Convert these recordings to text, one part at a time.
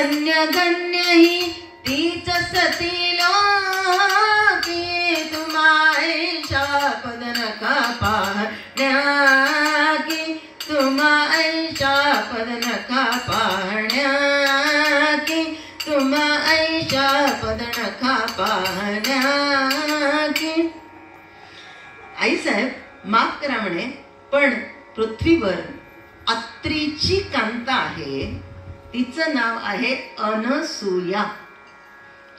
गण्य ही तीच सतीला की तुम्हाईशा पदन का पाहण्या की तुम्हाईशा पदन का पाहण्या की तुम्हाईशा पदन का पाहण्या की. आईसाहेब माफ करा म्हणे, पण पृथ्वीवर अत्रीची कांता आहे, तिचं नाव आहे अनसूया.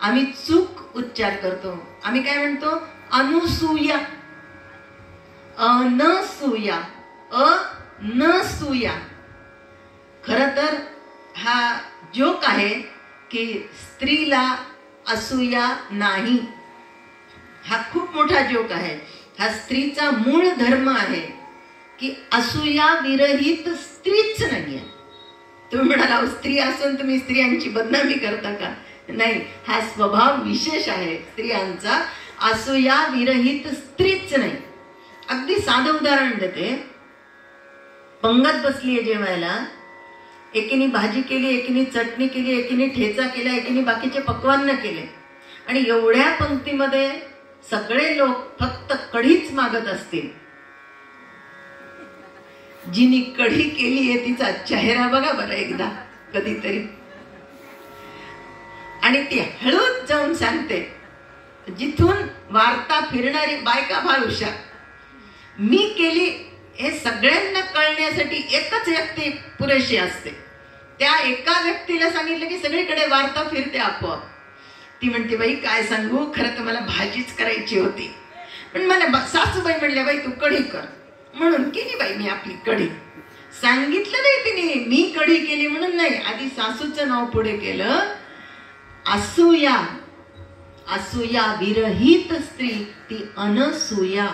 आम्ही चूक उच्चार करतो, आम्ही काय म्हणतो अनुसूया, अनसूया, अनसूया. खर तर हा जोक आहे की स्त्रीला असूया नाही. हा खूप मोठा जोक आहे. हा स्त्रीचा मूळ धर्म आहे की असूया विरहित स्त्रीच नाहीये. तुम्ही म्हणाला स्त्री असून तुम्ही स्त्रियांची बदनामी करता का? नाही, हा स्वभाव विशेष आहे स्त्रियांचा. असूया विरहित स्त्रीच नाही. अगदी साधं उदाहरण देते. पंगत बसलीये जेवायला, एकीने भाजी केली, एकीने चटणी केली, एकीने ठेचा केला, एकीने बाकीचे पक्वान्न केले, आणि एवढ्या पंक्तीमध्ये सगळे लोक फक्त कढीच मागत असतील. जिनी कढी केली आहे तिचा चेहरा बघा बरं एकदा कधीतरी. आणि ती हळूच जाऊन सांगते, जिथून वार्ता फिरणारी बायका फार हुशार. मी केली हे सगळ्यांना कळण्यासाठी एकच व्यक्ती पुरेशी असते. त्या एका व्यक्तीला सांगितलं की सगळीकडे वार्ता फिरते आपोआप. ती म्हणते, बाई काय सांगू, खरं तर मला भाजीच करायची होती, पण मला सासूबाई म्हणल्या बाई तू कढी कर, म्हणून केली बाई मी आपली कढी. सांगितलं नाही तिने मी कढी केली म्हणून नाही, आधी सासूचं नाव पुढे केलं. असूया, असूया विरहित स्त्री ती अनसूया.